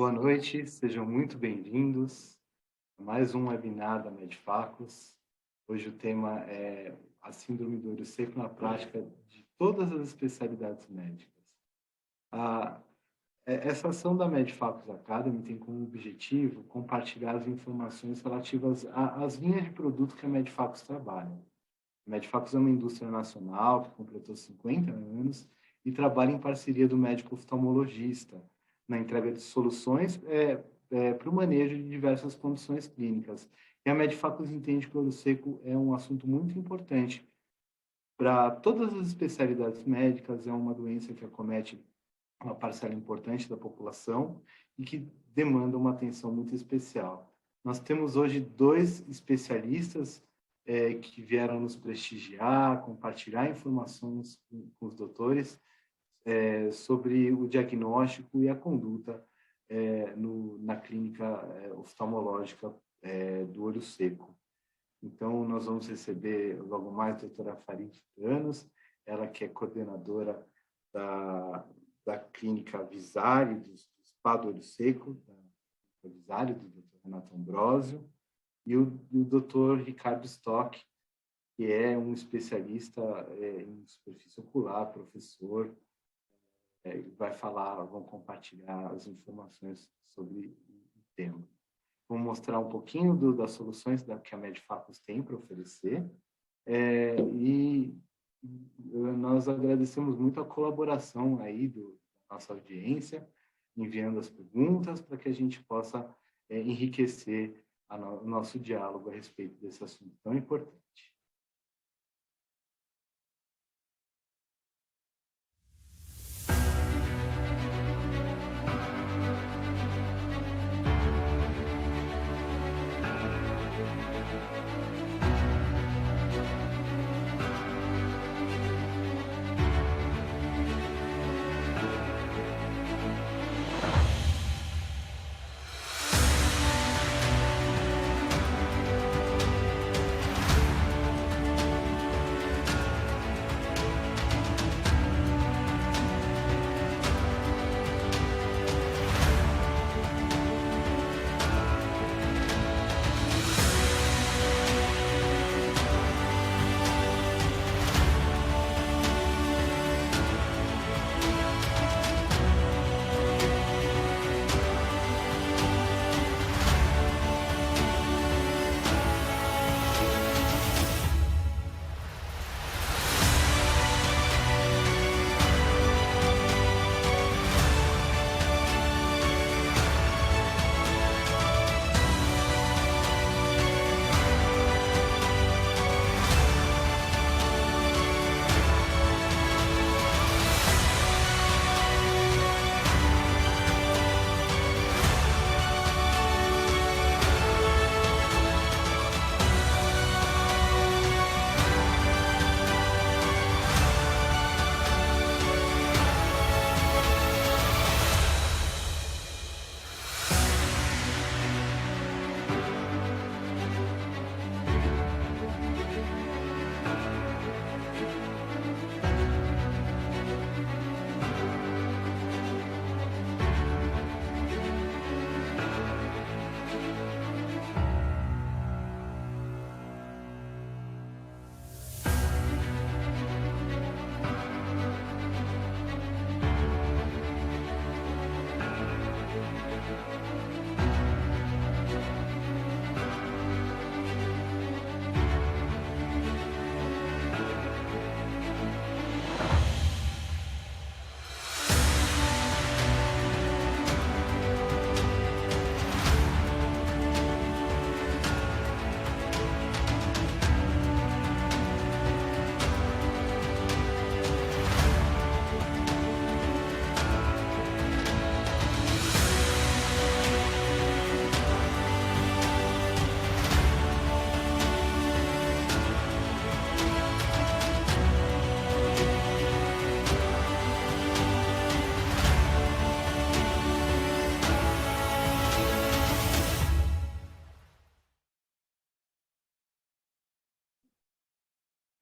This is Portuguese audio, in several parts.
Boa noite, sejam muito bem-vindos a mais um webinar da Medfacus. Hoje o tema é a síndrome do olho seco na prática de todas as especialidades médicas. Essa ação da Medfacus Academy tem como objetivo compartilhar as informações relativas às linhas de produto que a Medfacus trabalha. A Medfacus é uma indústria nacional que completou 50 anos e trabalha em parceria do médico oftalmologista na entrega de soluções para o manejo de diversas condições clínicas. E a Medfacus entende que o olho seco é um assunto muito importante para todas as especialidades médicas, é uma doença que acomete uma parcela importante da população e que demanda uma atenção muito especial. Nós temos hoje dois especialistas que vieram nos prestigiar, compartilhar informações com os doutores sobre o diagnóstico e a conduta na clínica oftalmológica do olho seco. Então, nós vamos receber logo mais a doutora Farid Danos, ela que é coordenadora da clínica Visari, do Spa do Olho Seco, da Visari, do Dr. Renato Ambrosio, e o Dr. Ricardo Stock, que é um especialista em superfície ocular, professor, vai falar, vão compartilhar as informações sobre o tema. Vou mostrar um pouquinho das soluções que a Medfacus tem para oferecer, e nós agradecemos muito a colaboração aí da nossa audiência, enviando as perguntas para que a gente possa enriquecer o nosso diálogo a respeito desse assunto tão importante.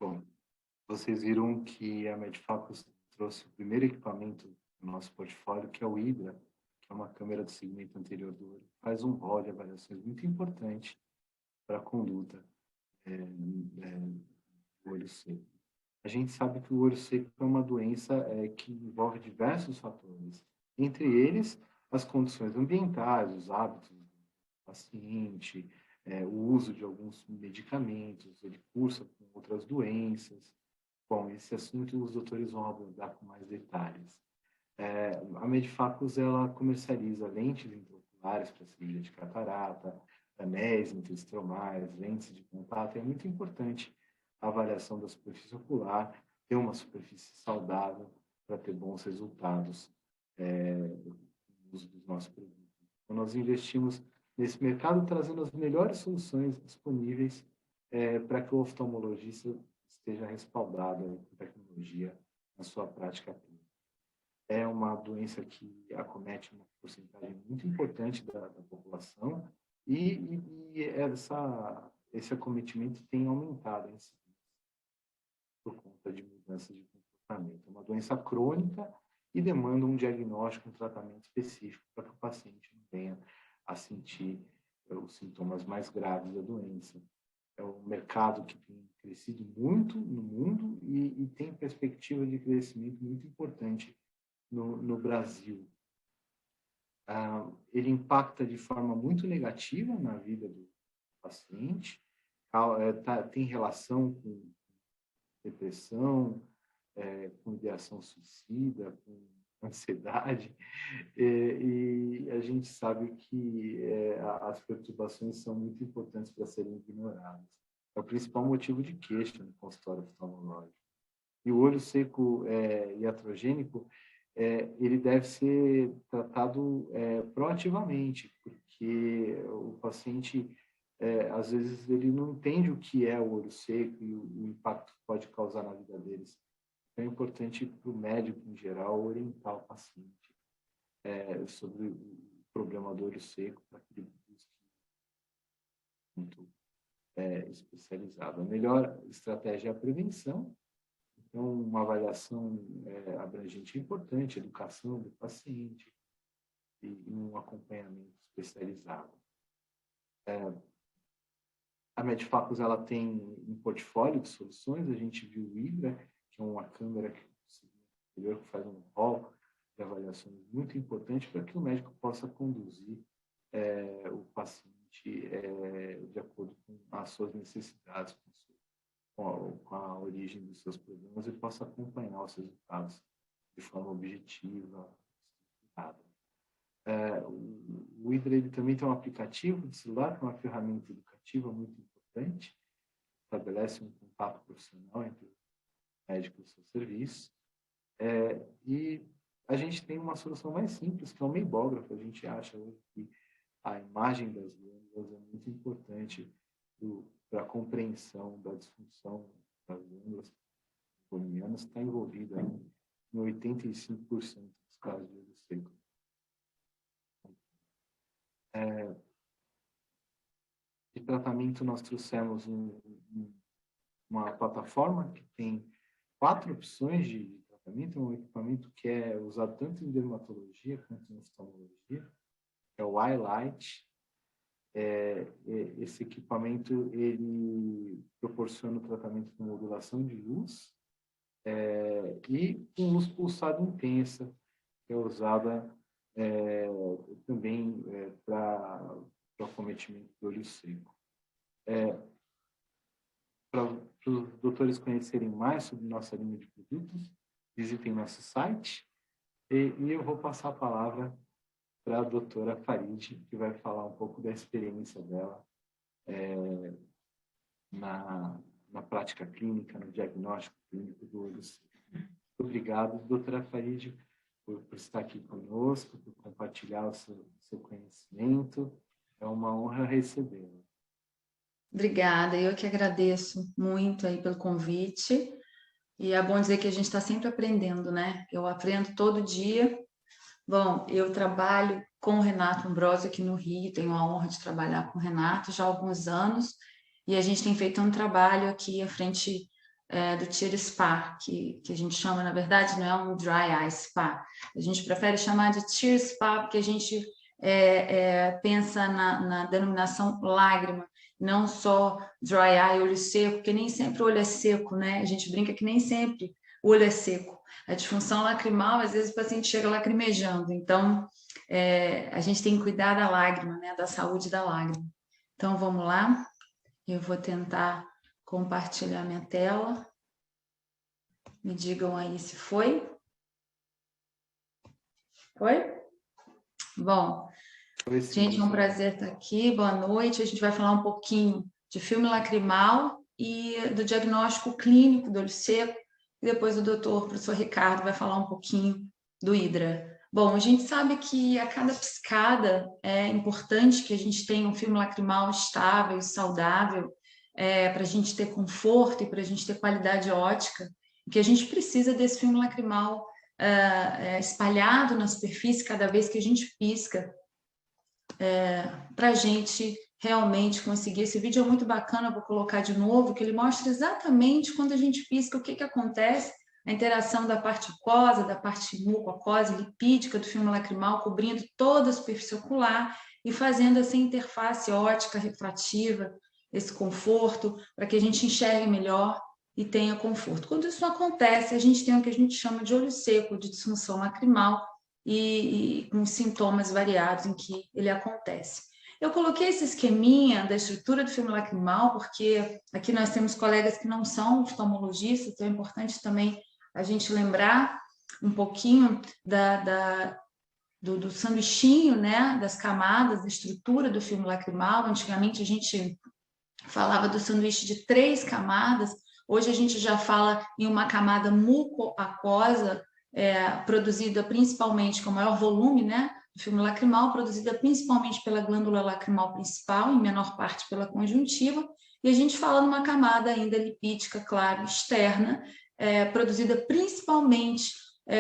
Bom, vocês viram que a Medfacus trouxe o primeiro equipamento do nosso portfólio, que é o Hydra, que é uma câmera do segmento anterior do olho, faz um rol de avaliações muito importante para a conduta do olho seco. A gente sabe que o olho seco é uma doença que envolve diversos fatores, entre eles as condições ambientais, os hábitos do paciente, o uso de alguns medicamentos, ele cursa com outras doenças. Bom, esse assunto os doutores vão abordar com mais detalhes. A Medifacus, ela comercializa lentes intraoculares para cirurgia de catarata, anéis intraestromais, lentes de contato. É muito importante a avaliação da superfície ocular, ter uma superfície saudável para ter bons resultados no uso dos nossos produtos. Então, nós investimos nesse mercado trazendo as melhores soluções disponíveis para que o oftalmologista esteja respaldado com tecnologia na sua prática clínica. É uma doença que acomete uma porcentagem muito importante da população e esse acometimento tem aumentado em si, por conta de mudanças de comportamento. É uma doença crônica e demanda um diagnóstico, um tratamento específico para que o paciente não venha a sentir os sintomas mais graves da doença. É um mercado que tem crescido muito no mundo e tem perspectiva de crescimento muito importante no Brasil. Ele impacta de forma muito negativa na vida do paciente, tem relação com depressão, com ideação suicida, com ansiedade, e a gente sabe que as perturbações são muito importantes para serem ignoradas. É o principal motivo de queixa no consultório oftalmológico. E o olho seco iatrogênico, ele deve ser tratado proativamente, porque o paciente, às vezes, ele não entende o que é o olho seco e o impacto que pode causar na vida deles. Então, é importante para o médico, em geral, orientar o paciente sobre o problema do olho seco, para que ele busque muito especializado. A melhor estratégia é a prevenção. Então, uma avaliação abrangente é importante, educação do paciente e um acompanhamento especializado. A Medifacus, ela tem um portfólio de soluções. A gente viu o Hydra, que é uma câmera que faz um rol de avaliações muito importante para que o médico possa conduzir o paciente de acordo com as suas necessidades, com a origem dos seus problemas, e possa acompanhar os resultados de forma objetiva, estruturada. O Hydra, ele também tem um aplicativo de celular, que é uma ferramenta educativa muito importante, estabelece um contato profissional entre o médico e o seu serviço. E a gente tem uma solução mais simples, que é o meibógrafo. A gente acha hoje que a imagem das glândulas é muito importante para a compreensão da disfunção das glândulas corneanas, está envolvida em 85% dos casos de olho seco. De tratamento, nós trouxemos uma plataforma que tem 4 opções de tratamento. É um equipamento que é usado tanto em dermatologia quanto em oftalmologia, é o iLight. Esse equipamento, ele proporciona o tratamento com modulação de luz e com luz pulsada intensa, que é usada também para o acometimento do olho seco. Para os doutores conhecerem mais sobre nossa linha de produtos, visitem nosso site e eu vou passar a palavra para a doutora Farid, que vai falar um pouco da experiência dela na prática clínica, no diagnóstico clínico do olho seco. Obrigado, doutora Farid, por estar aqui conosco, por compartilhar o seu conhecimento. É uma honra recebê-la. Obrigada, eu que agradeço muito aí pelo convite. E é bom dizer que a gente está sempre aprendendo, né? Eu aprendo todo dia. Bom, eu trabalho com o Renato Ambrosio aqui no Rio, tenho a honra de trabalhar com o Renato já há alguns anos, e a gente tem feito um trabalho aqui à frente do Tear Spa, que a gente chama, na verdade, não é um Dry Eye Spa. A gente prefere chamar de Tear Spa, porque a gente pensa na denominação lágrima, não só Dry Eye, olho seco, porque nem sempre o olho é seco, né? A gente brinca que nem sempre o olho é seco. A disfunção lacrimal, às vezes o paciente chega lacrimejando, então a gente tem que cuidar da lágrima, né? Da saúde da lágrima. Então, vamos lá. Eu vou tentar compartilhar minha tela. Me digam aí se foi. Foi? Bom, gente, é um prazer estar aqui. Boa noite. A gente vai falar um pouquinho de filme lacrimal e do diagnóstico clínico do olho seco. E depois o doutor, professor Ricardo, vai falar um pouquinho do hidra. Bom, a gente sabe que a cada piscada é importante que a gente tenha um filme lacrimal estável e saudável, para a gente ter conforto e para a gente ter qualidade ótica, que a gente precisa desse filme lacrimal espalhado na superfície cada vez que a gente pisca, para a gente realmente conseguir. Esse vídeo é muito bacana, eu vou colocar de novo, que ele mostra exatamente quando a gente pisca, o que acontece, a interação da parte aquosa, da parte mucosa, lipídica do filme lacrimal, cobrindo toda a superfície ocular e fazendo essa interface ótica refrativa, esse conforto, para que a gente enxergue melhor e tenha conforto. Quando isso não acontece, a gente tem o que a gente chama de olho seco, de disfunção lacrimal, e com sintomas variados em que ele acontece. Eu coloquei esse esqueminha da estrutura do filme lacrimal, porque aqui nós temos colegas que não são oftalmologistas, então é importante também a gente lembrar um pouquinho do sanduichinho, né, das camadas, da estrutura do filme lacrimal. Antigamente a gente falava do sanduíche de 3 camadas, hoje a gente já fala em uma camada mucoaquosa, produzida principalmente com maior volume, né, do filme lacrimal, produzida principalmente pela glândula lacrimal principal, em menor parte pela conjuntiva, e a gente fala numa camada ainda lipídica, claro, externa, produzida principalmente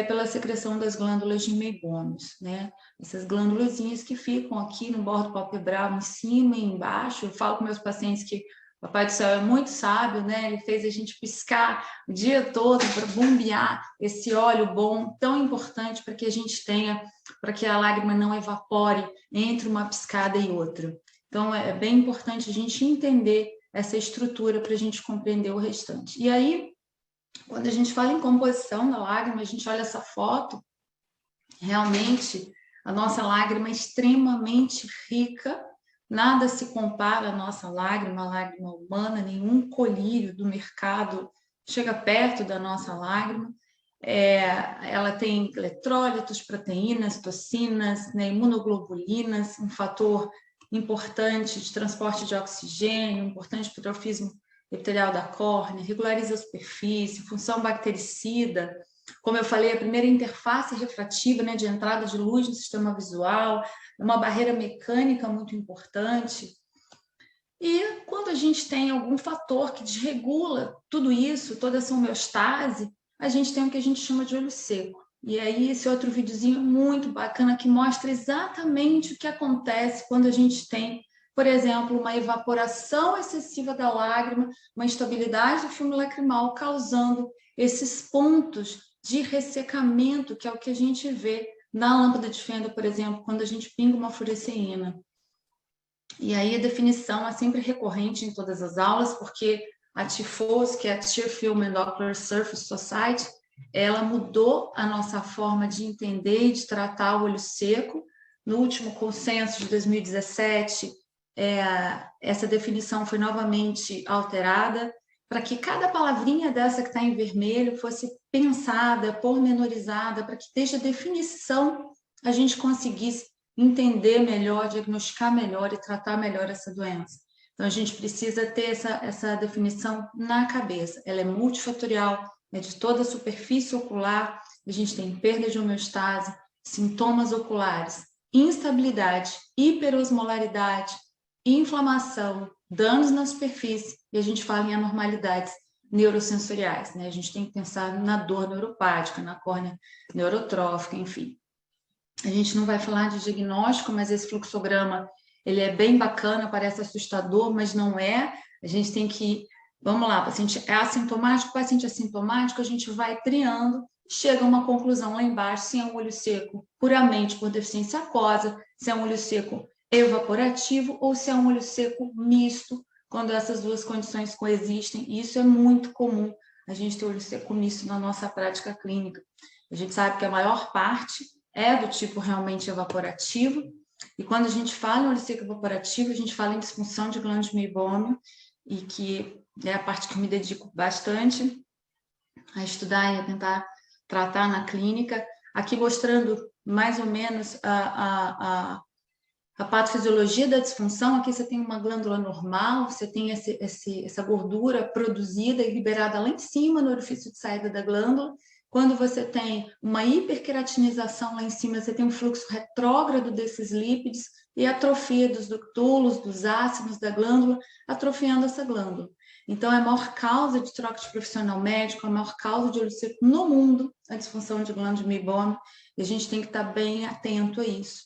pela secreção das glândulas de meibômios, né? Essas glândulazinhas que ficam aqui no bordo palpebral, em cima e embaixo. Eu falo com meus pacientes que o Papai do Céu é muito sábio, né? Ele fez a gente piscar o dia todo para bombear esse óleo bom, tão importante para que a gente tenha, para que a lágrima não evapore entre uma piscada e outra. Então, é bem importante a gente entender essa estrutura para a gente compreender o restante. E aí, quando a gente fala em composição da lágrima, a gente olha essa foto, realmente a nossa lágrima é extremamente rica, nada se compara à nossa lágrima, a lágrima humana, nenhum colírio do mercado chega perto da nossa lágrima. Ela tem eletrólitos, proteínas, toxinas, né, imunoglobulinas, um fator importante de transporte de oxigênio, importante para o trofismo epitelial da córnea, regulariza a superfície, função bactericida. Como eu falei, a primeira interface refrativa, né, de entrada de luz no sistema visual, uma barreira mecânica muito importante. E quando a gente tem algum fator que desregula tudo isso, toda essa homeostase, a gente tem o que a gente chama de olho seco. E aí esse outro videozinho muito bacana que mostra exatamente o que acontece quando a gente tem, por exemplo, uma evaporação excessiva da lágrima, uma instabilidade do filme lacrimal, causando esses pontos de ressecamento, que é o que a gente vê na lâmpada de fenda, por exemplo, quando a gente pinga uma fureceína. E aí a definição é sempre recorrente em todas as aulas, porque a TIFOS, que é a Tear Film and Ocular Surface Society, ela mudou a nossa forma de entender e de tratar o olho seco. No último consenso de 2017, essa definição foi novamente alterada para que cada palavrinha dessa que está em vermelho fosse pensada, pormenorizada, para que desde a definição a gente conseguisse entender melhor, diagnosticar melhor e tratar melhor essa doença. Então, a gente precisa ter essa definição na cabeça. Ela é multifatorial, é de toda a superfície ocular, a gente tem perda de homeostase, sintomas oculares, instabilidade, hiperosmolaridade, inflamação, danos na superfície, e a gente fala em anormalidades neurosensoriais, né? A gente tem que pensar na dor neuropática, na córnea neurotrófica, enfim. A gente não vai falar de diagnóstico, mas esse fluxograma, ele é bem bacana, parece assustador, mas não é. A gente tem que Vamos lá, paciente é assintomático, paciente assintomático, a gente vai triando, chega a uma conclusão lá embaixo, se é um olho seco puramente por deficiência aquosa, se é um olho seco evaporativo ou se é um olho seco misto, quando essas duas condições coexistem. E isso é muito comum, a gente ter olho seco misto na nossa prática clínica. A gente sabe que a maior parte é do tipo realmente evaporativo, e quando a gente fala em olho seco evaporativo, a gente fala em disfunção de glândula de Meibom, e que é a parte que eu me dedico bastante a estudar e a tentar tratar na clínica. Aqui mostrando mais ou menos a patofisiologia da disfunção. Aqui você tem uma glândula normal, você tem essa gordura produzida e liberada lá em cima no orifício de saída da glândula. Quando você tem uma hiperqueratinização lá em cima, você tem um fluxo retrógrado desses lípidos e atrofia dos ductulos, dos ácidos da glândula, atrofiando essa glândula. Então, é a maior causa de troca de profissional médico, a maior causa de olho seco no mundo, a disfunção de glândula de Meibom, e a gente tem que estar bem atento a isso.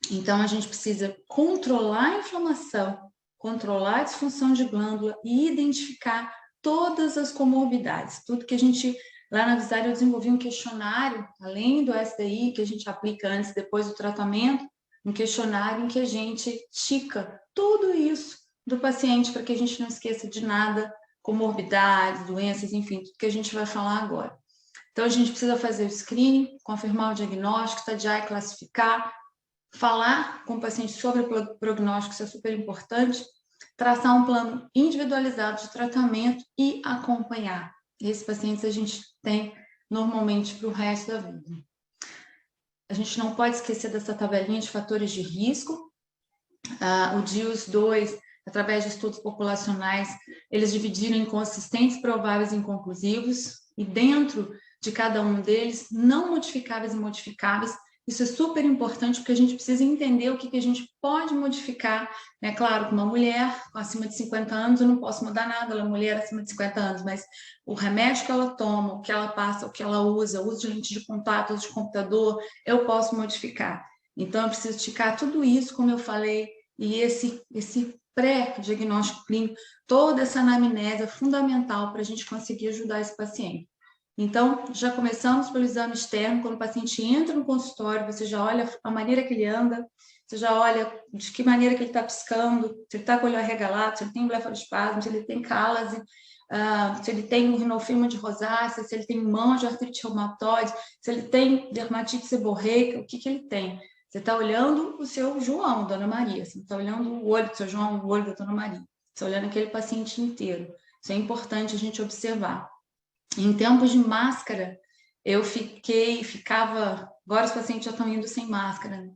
Então, a gente precisa controlar a inflamação, controlar a disfunção de glândula e identificar todas as comorbidades. Tudo que a gente, lá na Visare, eu desenvolvi um questionário, além do SDI, que a gente aplica antes e depois do tratamento, um questionário em que a gente tica tudo isso do paciente, para que a gente não esqueça de nada, comorbidades, doenças, enfim, tudo que a gente vai falar agora. Então, a gente precisa fazer o screening, confirmar o diagnóstico, estadiar e classificar, falar com o paciente sobre o prognóstico, isso é super importante, traçar um plano individualizado de tratamento e acompanhar. Esses pacientes a gente tem normalmente para o resto da vida. A gente não pode esquecer dessa tabelinha de fatores de risco. O DIUS-2, através de estudos populacionais, eles dividiram em consistentes, prováveis e inconclusivos, e dentro de cada um deles, não modificáveis e modificáveis. Isso é super importante, porque a gente precisa entender o que a gente pode modificar. É claro, com uma mulher acima de 50 anos, eu não posso mudar nada, ela é mulher acima de 50 anos, mas o remédio que ela toma, o que ela passa, o que ela usa, o uso de lente de contato, uso de computador, eu posso modificar. Então, eu preciso esticar tudo isso, como eu falei, e esse pré-diagnóstico clínico, toda essa anamnese é fundamental para a gente conseguir ajudar esse paciente. Então, já começamos pelo exame externo. Quando o paciente entra no consultório, você já olha a maneira que ele anda, você já olha de que maneira que ele está piscando, se ele está com o olho arregalado, se ele tem blefaroespasmo, se ele tem cálase, se ele tem um rinofilma de rosácea, se ele tem mão de artrite reumatoide, se ele tem dermatite seborreica, o que ele tem. Você está olhando o seu João, Dona Maria, você não está olhando o olho do seu João, o olho da Dona Maria, você está olhando aquele paciente inteiro. Isso é importante a gente observar. Em tempos de máscara, eu ficava, agora os pacientes já estão indo sem máscara, né?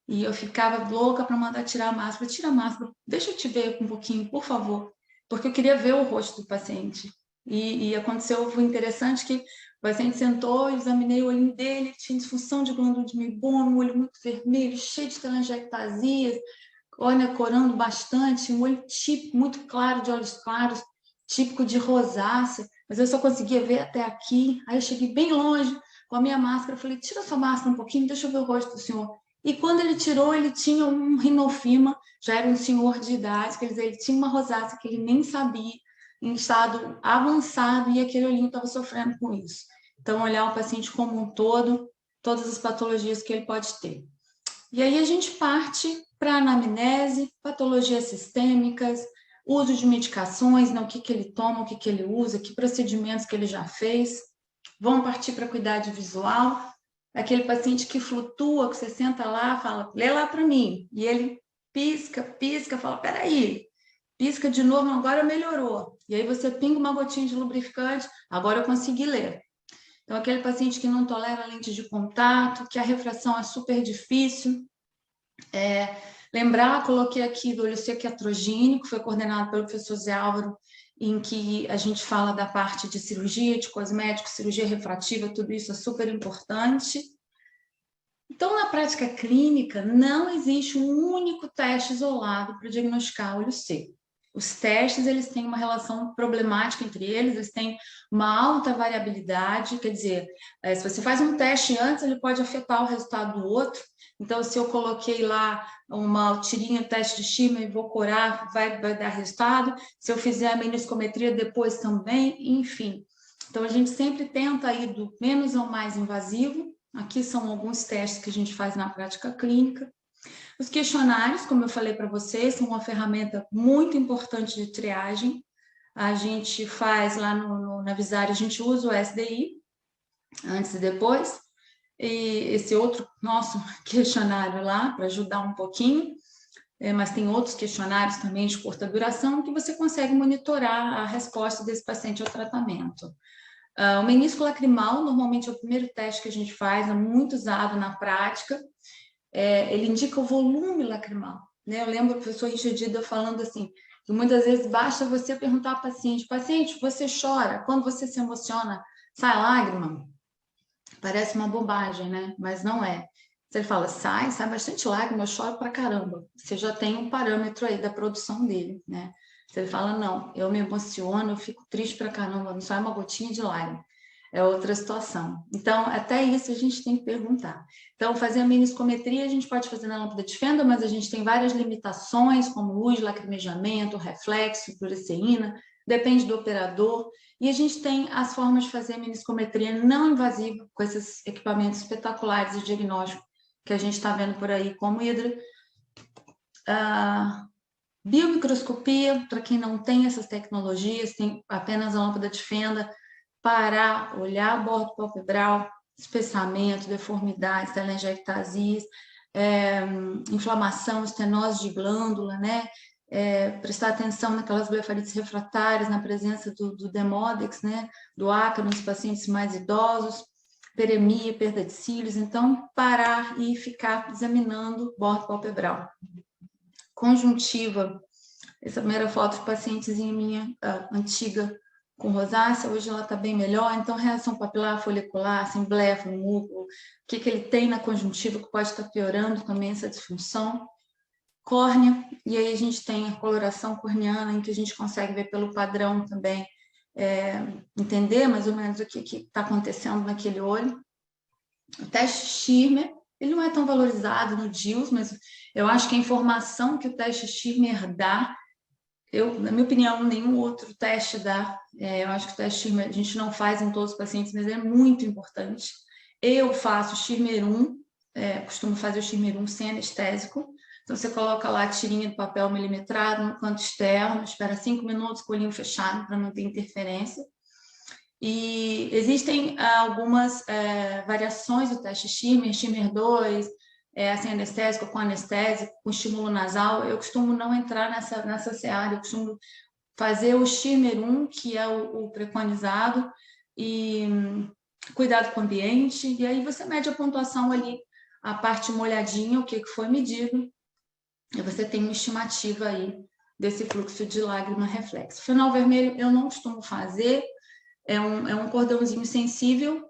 E eu ficava louca para mandar tirar a máscara. Tira a máscara, deixa eu te ver um pouquinho, por favor, porque eu queria ver o rosto do paciente. E aconteceu algo interessante que o paciente sentou, eu examinei o olhinho dele, tinha disfunção de glândula de Meibom, um olho muito vermelho, cheio de telangiectasias, olha, corando bastante, um olho típico, muito claro, de olhos claros, típico de rosácea, mas eu só conseguia ver até aqui. Aí eu cheguei bem longe com a minha máscara, falei, tira sua máscara um pouquinho, deixa eu ver o rosto do senhor. E quando ele tirou, ele tinha um rinofima, já era um senhor de idade, quer dizer, ele tinha uma rosácea que ele nem sabia, em estado avançado, e aquele olhinho estava sofrendo com isso. Então, olhar o paciente como um todo, todas as patologias que ele pode ter. E aí a gente parte para anamnese, patologias sistêmicas, uso de medicações, né, o que ele toma, o que ele usa, que procedimentos que ele já fez. Vamos partir para cuidado visual, aquele paciente que flutua, que você senta lá, fala, lê lá para mim. E ele pisca, pisca, fala, peraí, pisca de novo, agora melhorou. E aí você pinga uma gotinha de lubrificante, agora eu consegui ler. Então, aquele paciente que não tolera lente de contato, que a refração é super difícil. Lembrar, coloquei aqui do olho seco iatrogênico, foi coordenado pelo professor Zé Álvaro, em que a gente fala da parte de cirurgia, de cosméticos, cirurgia refrativa, tudo isso é super importante. Então, na prática clínica, não existe um único teste isolado para diagnosticar olho seco. Os testes, eles têm uma relação problemática entre eles têm uma alta variabilidade, quer dizer, se você faz um teste antes, ele pode afetar o resultado do outro. Então, se eu coloquei lá uma tirinha, teste de Schirmer, e vou curar, vai dar resultado. Se eu fizer a meniscometria depois também, enfim. Então, a gente sempre tenta ir do menos ao mais invasivo. Aqui são alguns testes que a gente faz na prática clínica. Os questionários, como eu falei para vocês, são uma ferramenta muito importante de triagem. A gente faz lá na Visare, a gente usa o SDI, antes e depois, e esse outro nosso questionário lá, para ajudar um pouquinho, mas tem outros questionários também de curta duração que você consegue monitorar a resposta desse paciente ao tratamento. O menisco lacrimal, normalmente é o primeiro teste que a gente faz, é muito usado na prática. Ele indica o volume lacrimal, né? Eu lembro o professor Richard Dida falando assim, que muitas vezes basta você perguntar ao paciente, você chora? Quando você se emociona, sai lágrima? Parece uma bobagem, né? Mas não é. Se ele fala, sai bastante lágrima, eu choro pra caramba. Você já tem um parâmetro aí da produção dele, né? Se ele fala, não, eu me emociono, eu fico triste pra caramba, não sai uma gotinha de lágrima. É outra situação. Então, até isso a gente tem que perguntar. Então, fazer a meniscometria a gente pode fazer na lâmpada de fenda, mas a gente tem várias limitações, como luz, lacrimejamento, reflexo, fluoresceína, depende do operador. E a gente tem as formas de fazer a meniscometria não invasiva, com esses equipamentos espetaculares de diagnóstico que a gente está vendo por aí, como Hydra. Biomicroscopia, para quem não tem essas tecnologias, tem apenas a lâmpada de fenda, parar, olhar a bordo palpebral, espessamento, deformidades, telangiectasias, inflamação, estenose de glândula, né? Prestar atenção naquelas blefarites refratárias, na presença do Demodex, né? Do ácaro nos pacientes mais idosos, peremia, perda de cílios. Então, parar e ficar examinando o bordo palpebral. Conjuntiva, essa primeira foto de pacientezinha minha antiga com rosácea, hoje ela está bem melhor. Então, reação papilar, folicular, sem blefa, músculo, o que ele tem na conjuntiva que pode estar piorando também essa disfunção. Córnea, e aí a gente tem a coloração corneana, em que a gente consegue ver pelo padrão também, entender mais ou menos o que está acontecendo naquele olho. O teste Schirmer, ele não é tão valorizado no DILS, mas eu acho que a informação que o teste Schirmer dá, na minha opinião, nenhum outro teste dá. Eu acho que o teste Schirmer a gente não faz em todos os pacientes, mas é muito importante. Eu faço Schirmer 1, costumo fazer o Schirmer 1 sem anestésico. Então, você coloca lá a tirinha de papel milimetrado no canto externo, espera 5 minutos com o olhinho fechado para não ter interferência. E existem algumas variações do teste Schirmer, Schirmer 2, sem anestésico, com anestésico, com estímulo nasal. Eu costumo não entrar nessa seara, eu costumo fazer o Schirmer 1, que é o preconizado, e cuidado com o ambiente, e aí você mede a pontuação ali, a parte molhadinha, o que foi medido, e você tem uma estimativa aí desse fluxo de lágrima reflexo. Fenol vermelho eu não costumo fazer, é um cordãozinho sensível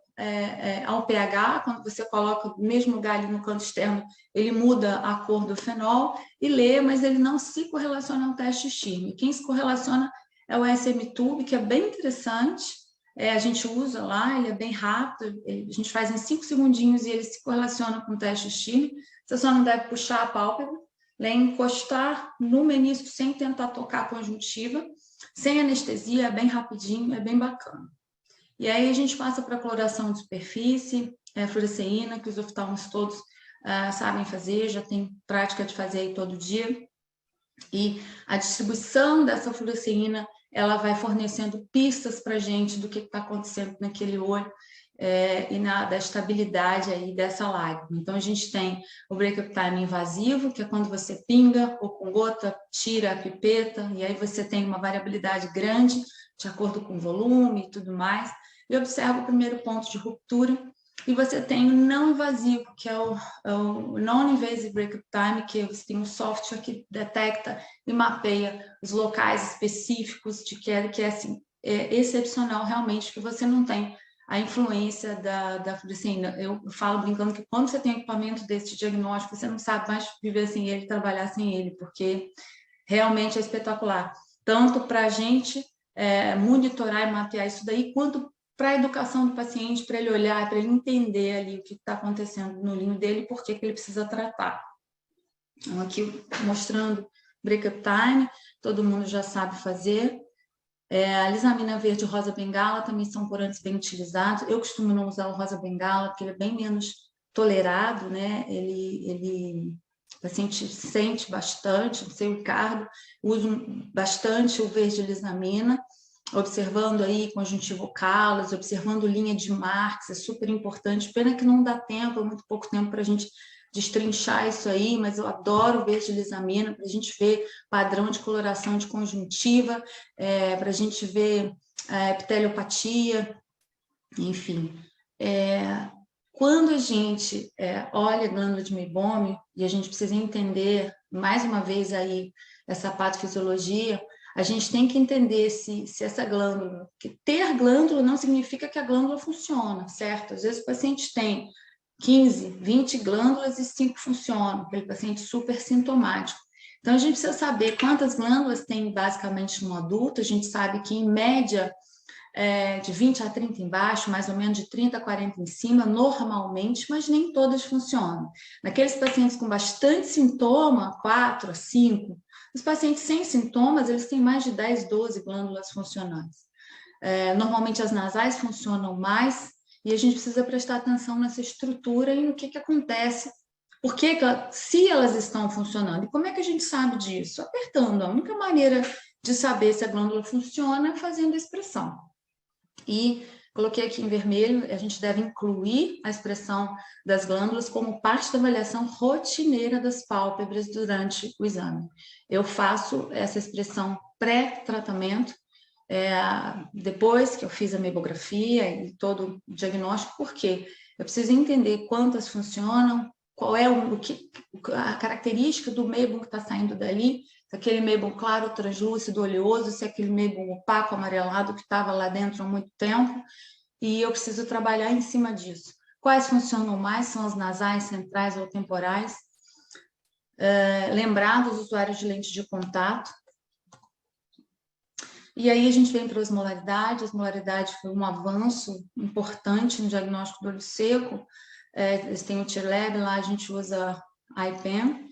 ao pH, quando você coloca o mesmo lugar ali no canto externo, ele muda a cor do fenol e lê, mas ele não se correlaciona ao teste Schirmer. Quem se correlaciona é o SM-Tube, que é bem interessante, a gente usa lá, ele é bem rápido, a gente faz em 5 segundinhos e ele se correlaciona com o teste Schirmer. Você só não deve puxar a pálpebra, encostar no menisco sem tentar tocar a conjuntiva, sem anestesia, é bem rapidinho, é bem bacana. E aí a gente passa para a coloração de superfície, fluoresceína, que os oftalmos todos sabem fazer, já tem prática de fazer aí todo dia. E a distribuição dessa fluoresceína, ela vai fornecendo pistas para a gente do que está acontecendo naquele olho e da estabilidade aí dessa lágrima. Então, a gente tem o break-up time invasivo, que é quando você pinga ou com gota, tira a pipeta, e aí você tem uma variabilidade grande, de acordo com o volume e tudo mais, e observa o primeiro ponto de ruptura, e você tem o não invasivo, que é o non-invasive break-up time, que você tem um software que detecta e mapeia os locais específicos de queda, que assim, é excepcional realmente, que você não tem a influência da fluoresceína. Eu falo brincando que quando você tem um equipamento desse diagnóstico, você não sabe mais viver sem ele, trabalhar sem ele, porque realmente é espetacular. tanto para a gente monitorar e mapear isso daí, quanto para a educação do paciente, para ele olhar, para ele entender ali o que está acontecendo no linho dele e por que ele precisa tratar. Então, aqui mostrando break-up time, todo mundo já sabe fazer. A lisamina verde e o rosa bengala também são corantes bem utilizados. Eu costumo não usar o rosa bengala, porque ele é bem menos tolerado, né? O paciente sente bastante, não sei o Ricardo, uso bastante o verde lisamina, observando aí conjuntivo callus, observando linha de Marx, é super importante. Pena que não dá tempo, é muito pouco tempo para a gente destrinchar isso aí, mas eu adoro verde lisamina, para a gente ver padrão de coloração de conjuntiva, para a gente ver epiteliopatia, enfim. Quando a gente olha a glândula de Meibomian, e a gente precisa entender, mais uma vez aí, essa patofisiologia, a gente tem que entender se essa glândula, que ter glândula não significa que a glândula funciona, certo? Às vezes o paciente tem 15, 20 glândulas e 5 funcionam, aquele paciente super sintomático. Então, a gente precisa saber quantas glândulas tem basicamente no adulto, a gente sabe que, em média, de 20 a 30 embaixo, mais ou menos de 30 a 40 em cima, normalmente, mas nem todas funcionam. Naqueles pacientes com bastante sintoma, 4 a 5, os pacientes sem sintomas, eles têm mais de 10, 12 glândulas funcionantes. Normalmente as nasais funcionam mais, e a gente precisa prestar atenção nessa estrutura e no que acontece, porque se elas estão funcionando. E como é que a gente sabe disso? Apertando. A única maneira de saber se a glândula funciona é fazendo a expressão. E coloquei aqui em vermelho, a gente deve incluir a expressão das glândulas como parte da avaliação rotineira das pálpebras durante o exame. Eu faço essa expressão pré-tratamento, depois que eu fiz a memografia e todo o diagnóstico, porque eu preciso entender quantas funcionam, qual é a característica do meibum que está saindo dali, se aquele meibum claro, translúcido, oleoso, se aquele meibum opaco, amarelado, que estava lá dentro há muito tempo, e eu preciso trabalhar em cima disso. Quais funcionam mais? São as nasais, centrais ou temporais. Lembrar dos usuários de lente de contato. E aí a gente vem para as osmolaridade. A osmolaridade foi um avanço importante no diagnóstico do olho seco. Eles têm o TIRLAB, lá a gente usa IPEN.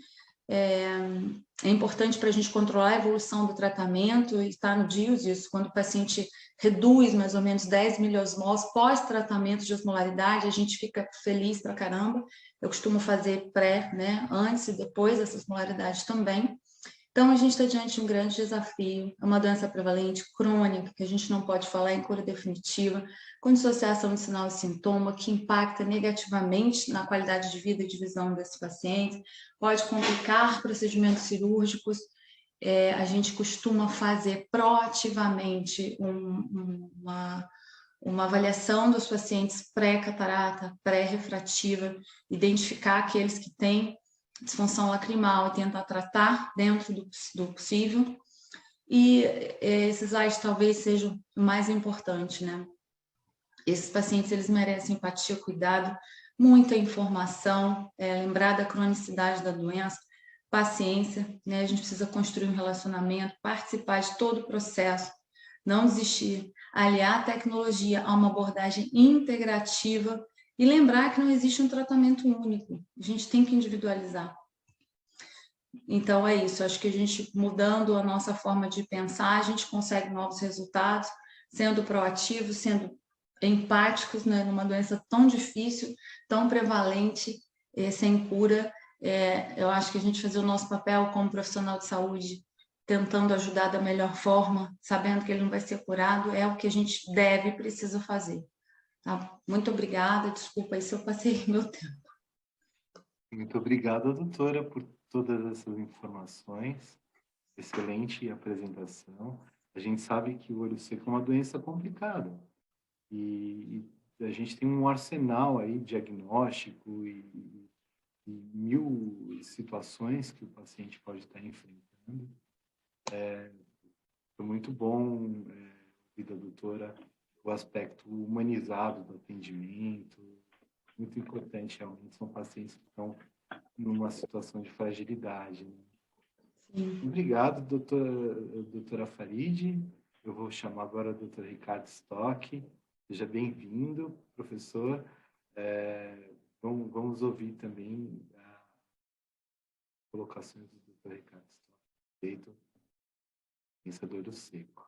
É importante para a gente controlar a evolução do tratamento, e está no DIUS isso, quando o paciente reduz mais ou menos 10 miliosmols pós-tratamento de osmolaridade, a gente fica feliz pra caramba. Eu costumo fazer pré, né, antes e depois dessa osmolaridade também. Então, a gente está diante de um grande desafio, é uma doença prevalente, crônica, que a gente não pode falar em cura definitiva, com dissociação de sinal e sintoma, que impacta negativamente na qualidade de vida e de visão desses pacientes, pode complicar procedimentos cirúrgicos. A gente costuma fazer proativamente uma avaliação dos pacientes pré-catarata, pré-refrativa, identificar aqueles que têm disfunção lacrimal e tentar tratar dentro do possível. E esse slide talvez seja o mais importante, né? Esses pacientes, eles merecem empatia, cuidado, muita informação, lembrar da cronicidade da doença, paciência, né? A gente precisa construir um relacionamento, participar de todo o processo, não desistir, aliar a tecnologia a uma abordagem integrativa e lembrar que não existe um tratamento único, a gente tem que individualizar. Então, é isso, acho que a gente, mudando a nossa forma de pensar, a gente consegue novos resultados, sendo proativos, sendo empáticos, né, numa doença tão difícil, tão prevalente, sem cura. Eu acho que a gente fazer o nosso papel como profissional de saúde, tentando ajudar da melhor forma, sabendo que ele não vai ser curado, é o que a gente deve e precisa fazer. Tá? Muito obrigada, desculpa aí se eu passei meu tempo. Muito obrigado, doutora, por todas essas informações. Excelente apresentação. A gente sabe que o olho seco é uma doença complicada. E a gente tem um arsenal aí diagnóstico e mil situações que o paciente pode estar enfrentando. Foi muito bom ouvir da doutora o aspecto humanizado do atendimento. Muito importante, realmente, são pacientes que estão numa situação de fragilidade, né? Sim. Obrigado, doutora Farid. Eu vou chamar agora o doutor Ricardo Stock. Seja bem-vindo, professor. Vamos ouvir também as colocações do doutor Ricardo Stock, feito pensador do seco.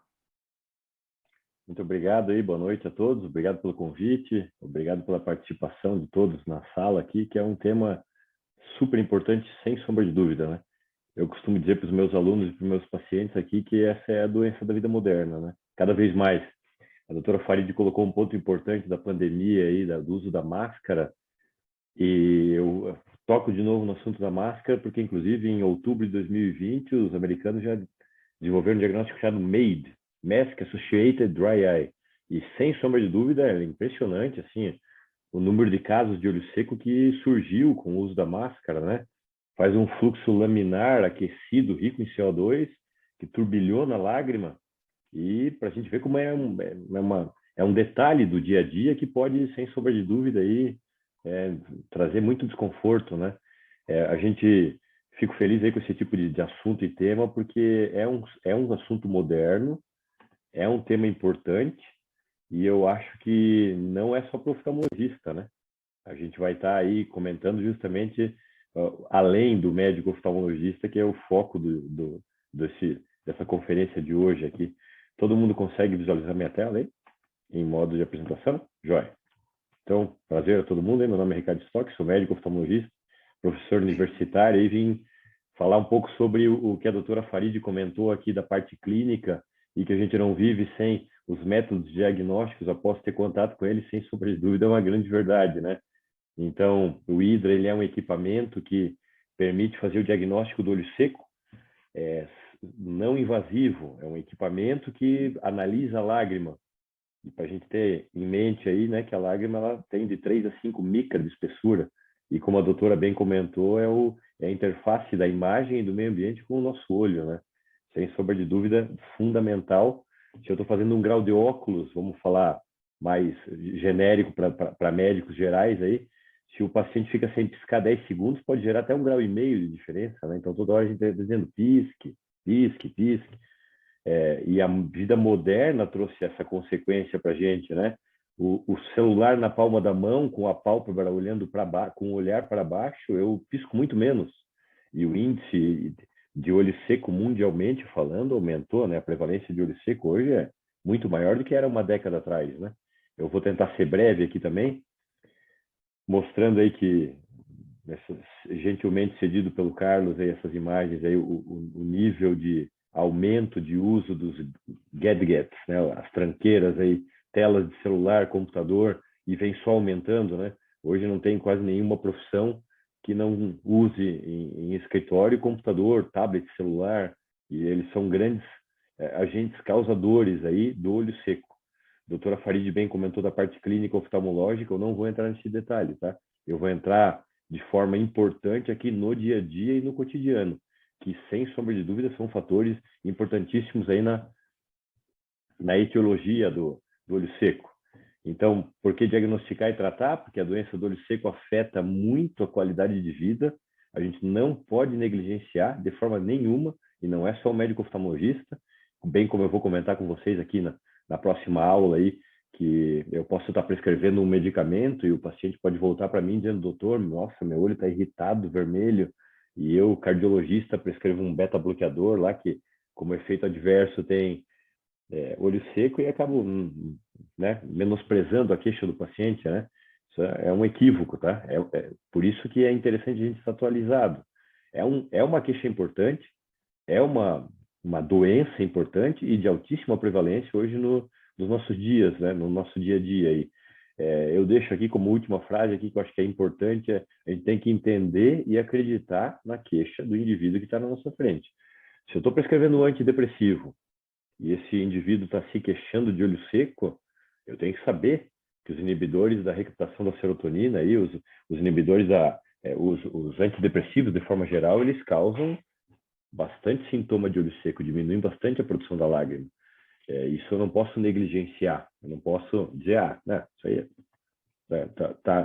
Muito obrigado aí, boa noite a todos. Obrigado pelo convite, obrigado pela participação de todos na sala aqui, que é um tema super importante, sem sombra de dúvida, né? Eu costumo dizer para os meus alunos e para os meus pacientes aqui que essa é a doença da vida moderna, né? Cada vez mais. A doutora Farid colocou um ponto importante da pandemia aí, do uso da máscara, e eu toco de novo no assunto da máscara, porque inclusive em outubro de 2020 os americanos já desenvolveram um diagnóstico chamado MAID, Mask Associated Dry Eye, e sem sombra de dúvida é impressionante assim o número de casos de olho seco que surgiu com o uso da máscara, né? Faz um fluxo laminar aquecido, rico em CO2, que turbilhona a lágrima, e para a gente ver como é um detalhe do dia a dia que pode, sem sombra de dúvida, aí, trazer muito desconforto, né? A gente fico feliz aí com esse tipo de assunto e tema, porque é um assunto moderno, é um tema importante, e eu acho que não é só para o oftalmologista, né? A gente vai estar aí comentando justamente além do médico oftalmologista, que é o foco dessa conferência de hoje aqui. Todo mundo consegue visualizar minha tela aí? Em modo de apresentação? Joia. Então, prazer a todo mundo. Meu nome é Ricardo Stock, sou médico oftalmologista, professor universitário, e vim falar um pouco sobre o que a doutora Farid comentou aqui da parte clínica e que a gente não vive sem os métodos diagnósticos após ter contato com eles, sem sombra de dúvida, é uma grande verdade, né? Então, o Hydra, ele é um equipamento que permite fazer o diagnóstico do olho seco, não invasivo, é um equipamento que analisa a lágrima. E para a gente ter em mente aí, né, que a lágrima ela tem de 3 a 5 micras de espessura. E como a doutora bem comentou, é a interface da imagem e do meio ambiente com o nosso olho, né? Sem sombra de dúvida, fundamental. Se eu estou fazendo um grau de óculos, vamos falar mais genérico para médicos gerais aí, se o paciente fica sem piscar 10 segundos, pode gerar até 1,5 grau de diferença, né? Então, toda hora a gente está dizendo pisque, pisque, pisque. E a vida moderna trouxe essa consequência para a gente, né? O celular na palma da mão, com a pálpebra olhando para baixo, com o olhar para baixo, eu pisco muito menos. E o índice de olho seco, mundialmente falando, aumentou, né? A prevalência de olho seco hoje é muito maior do que era uma década atrás, né? Eu vou tentar ser breve aqui também, mostrando aí que, gentilmente cedido pelo Carlos, aí, essas imagens, aí, o nível de aumento de uso dos gadgets, né? As tranqueiras, aí, telas de celular, computador, e vem só aumentando, né? Hoje não tem quase nenhuma profissão que não use em escritório computador, tablet, celular, e eles são grandes agentes causadores aí do olho seco. A doutora Farid bem comentou da parte clínica oftalmológica, eu não vou entrar nesse detalhe, tá? Eu vou entrar de forma importante aqui no dia a dia e no cotidiano, que sem sombra de dúvida são fatores importantíssimos aí na etiologia do olho seco. Então, por que diagnosticar e tratar? Porque a doença do olho seco afeta muito a qualidade de vida, a gente não pode negligenciar de forma nenhuma, e não é só o médico oftalmologista, bem como eu vou comentar com vocês aqui na próxima aula aí, que eu posso estar prescrevendo um medicamento e o paciente pode voltar para mim dizendo, doutor, nossa, meu olho está irritado, vermelho, e eu, cardiologista, prescrevo um beta-bloqueador lá que, como efeito adverso, tem olho seco e acabo menosprezando a queixa do paciente, né? Isso é um equívoco, tá? Por isso que é interessante a gente estar atualizado. É uma queixa importante, é uma doença importante e de altíssima prevalência hoje nos nossos dias, né? No nosso dia a dia aí. Eu deixo aqui como última frase aqui que eu acho que é importante, a gente tem que entender e acreditar na queixa do indivíduo que está na nossa frente. Se eu estou prescrevendo um antidepressivo e esse indivíduo está se queixando de olho seco, eu tenho que saber que os inibidores da recaptação da serotonina, aí, os inibidores os antidepressivos, de forma geral, eles causam bastante sintoma de olho seco, diminuem bastante a produção da lágrima. Isso eu não posso negligenciar, eu não posso dizer, isso aí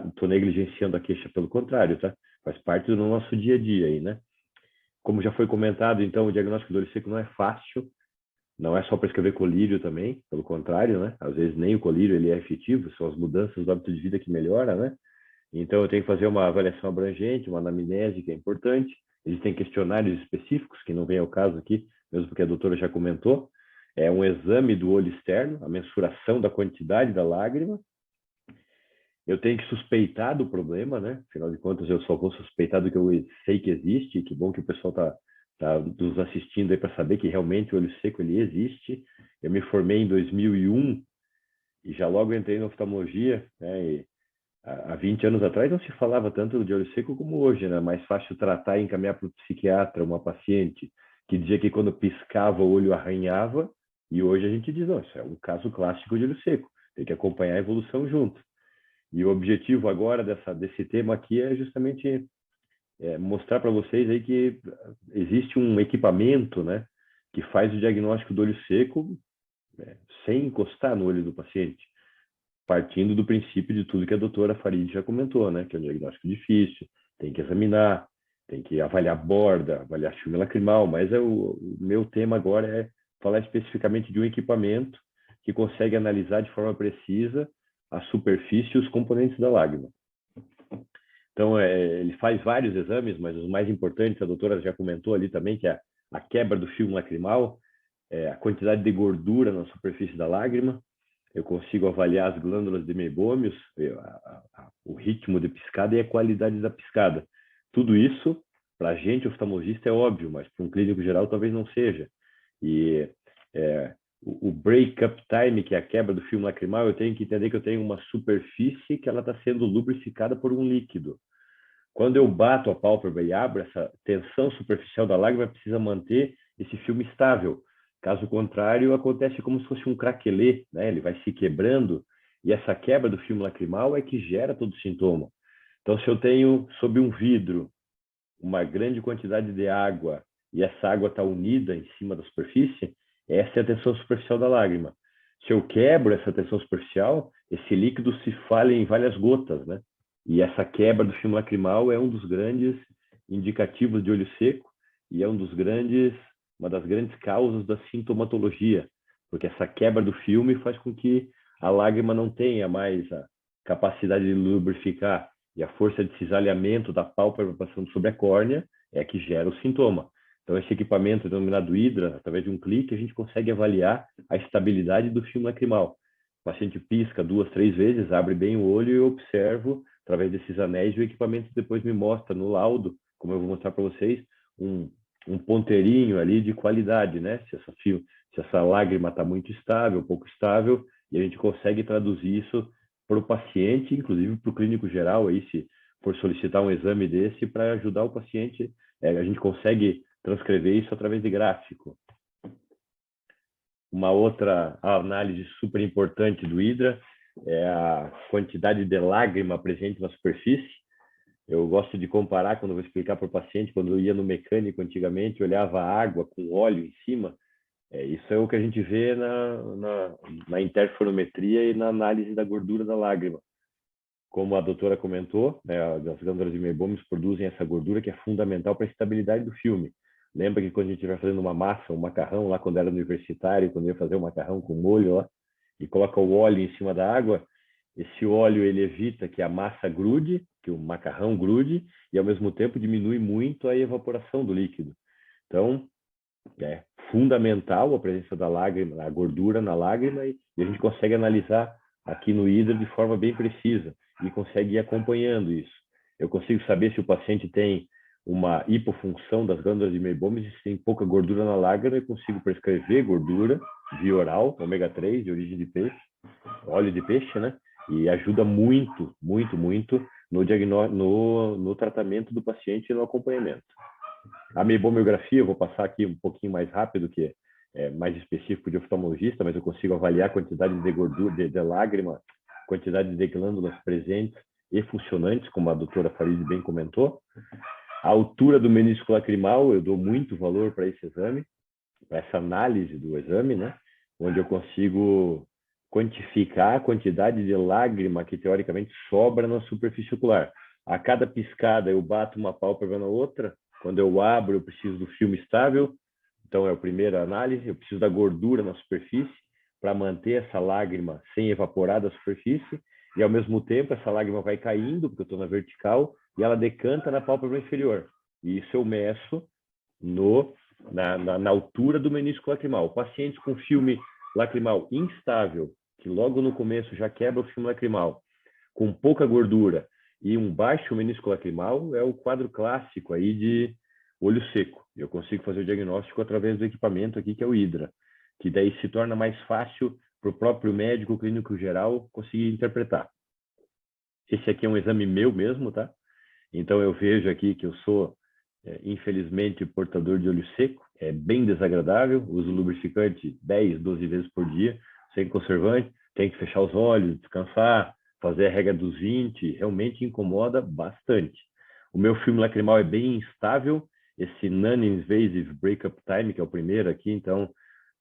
estou negligenciando a queixa, pelo contrário, tá? Faz parte do nosso dia a dia aí, né? Como já foi comentado, então, o diagnóstico do olho seco não é fácil, não é só prescrever colírio também, pelo contrário, né? Às vezes nem o colírio ele é efetivo, são as mudanças do hábito de vida que melhora, né? Então, eu tenho que fazer uma avaliação abrangente, uma anamnese, que é importante. Existem questionários específicos, que não vem ao caso aqui, mesmo porque a doutora já comentou. É um exame do olho externo, a mensuração da quantidade da lágrima. Eu tenho que suspeitar do problema, né? Afinal de contas, eu só vou suspeitar do que eu sei que existe. Que bom que o pessoal tá nos assistindo aí para saber que realmente o olho seco ele existe. Eu me formei em 2001 e já logo entrei na oftalmologia, né? E há 20 anos atrás não se falava tanto de olho seco como hoje, né? Mais fácil tratar e encaminhar para o psiquiatra uma paciente que dizia que quando piscava o olho arranhava, e hoje a gente diz, não, isso é um caso clássico de olho seco, tem que acompanhar a evolução junto. E o objetivo agora desse tema aqui é justamente mostrar para vocês aí que existe um equipamento, né, que faz o diagnóstico do olho seco sem encostar no olho do paciente, partindo do princípio de tudo que a doutora Farid já comentou, né, que é um diagnóstico difícil, tem que examinar, tem que avaliar borda, avaliar filme lacrimal, mas o meu tema agora é falar especificamente de um equipamento que consegue analisar de forma precisa a superfície e os componentes da lágrima. Então, ele faz vários exames, mas os mais importantes, a doutora já comentou ali também, que é a quebra do filme lacrimal, a quantidade de gordura na superfície da lágrima. Eu consigo avaliar as glândulas de meibômios, o ritmo de piscada e a qualidade da piscada. Tudo isso, para a gente, oftalmologista, é óbvio, mas para um clínico geral talvez não seja. E o break-up time, que é a quebra do filme lacrimal, eu tenho que entender que eu tenho uma superfície que ela está sendo lubrificada por um líquido. Quando eu bato a pálpebra e abro, essa tensão superficial da lágrima precisa manter esse filme estável. Caso contrário, acontece como se fosse um craquelê, né? Ele vai se quebrando, e essa quebra do filme lacrimal é que gera todo o sintoma. Então, se eu tenho sob um vidro uma grande quantidade de água e essa água está unida em cima da superfície, essa é a tensão superficial da lágrima. Se eu quebro essa tensão superficial, esse líquido se falha em várias gotas, né? E essa quebra do filme lacrimal é um dos grandes indicativos de olho seco e é uma das grandes causas da sintomatologia, porque essa quebra do filme faz com que a lágrima não tenha mais a capacidade de lubrificar, e a força de cisalhamento da pálpebra passando sobre a córnea é que gera o sintoma. Então, esse equipamento denominado Hydra, através de um clique, a gente consegue avaliar a estabilidade do filme lacrimal. O paciente pisca 2, 3 vezes, abre bem o olho e eu observo, através desses anéis, e o equipamento depois me mostra no laudo, como eu vou mostrar para vocês, um ponteirinho ali de qualidade, né? Se essa lágrima está muito estável, pouco estável, e a gente consegue traduzir isso para o paciente, inclusive para o clínico geral, aí, se for solicitar um exame desse, para ajudar o paciente, a gente consegue transcrever isso através de gráfico. Uma outra análise super importante do Hydra é a quantidade de lágrima presente na superfície. Eu gosto de comparar, quando eu vou explicar para o paciente, quando eu ia no mecânico antigamente, olhava a água com óleo em cima. Isso é o que a gente vê na interferometria e na análise da gordura da lágrima. Como a doutora comentou, né, as glândulas de meibômios produzem essa gordura que é fundamental para a estabilidade do filme. Lembra que quando a gente vai fazendo uma massa, um macarrão, lá quando era universitário, quando eu ia fazer um macarrão com molho, lá, e coloca o óleo em cima da água, esse óleo ele evita que a massa grude, que o macarrão grude, e ao mesmo tempo diminui muito a evaporação do líquido. Então, é fundamental a presença da lágrima, a gordura na lágrima, e a gente consegue analisar aqui no Hydra de forma bem precisa e consegue ir acompanhando isso. Eu consigo saber se o paciente tem uma hipofunção das glândulas de meibômios, se tem pouca gordura na lágrima, eu consigo prescrever gordura via oral, ômega 3 de origem de peixe, óleo de peixe, né? E ajuda muito, muito, muito no tratamento do paciente e no acompanhamento. A meibomiografia, eu vou passar aqui um pouquinho mais rápido, que é mais específico de oftalmologista, mas eu consigo avaliar a quantidade de gordura, de lágrima, quantidade de glândulas presentes e funcionantes, como a doutora Farid bem comentou. A altura do menisco lacrimal, eu dou muito valor para esse exame, para essa análise do exame, né? Onde eu consigo quantificar a quantidade de lágrima que teoricamente sobra na superfície ocular. A cada piscada eu bato uma pálpebra na outra, Quando eu abro, eu preciso do filme estável, então é a primeira análise. Eu preciso da gordura na superfície para manter essa lágrima sem evaporar da superfície, e ao mesmo tempo essa lágrima vai caindo, porque eu estou na vertical, e ela decanta na pálpebra inferior. E isso eu meço na altura do menisco lacrimal. Pacientes com filme lacrimal instável, que logo no começo já quebra o filme lacrimal, com pouca gordura e um baixo menisco lacrimal, é o quadro clássico aí de olho seco. Eu consigo fazer o diagnóstico através do equipamento aqui, que é o Hydra, que daí se torna mais fácil para o próprio médico clínico geral conseguir interpretar. Esse aqui é um exame meu mesmo, tá? Então eu vejo aqui que eu sou, infelizmente, portador de olho seco. É bem desagradável. Uso lubrificante 10, 12 vezes por dia, sem conservante. Tem que fechar os olhos, descansar, fazer a regra dos 20. Realmente incomoda bastante. O meu filme lacrimal é bem instável. Esse Non-Invasive Breakup Time, que é o primeiro aqui, então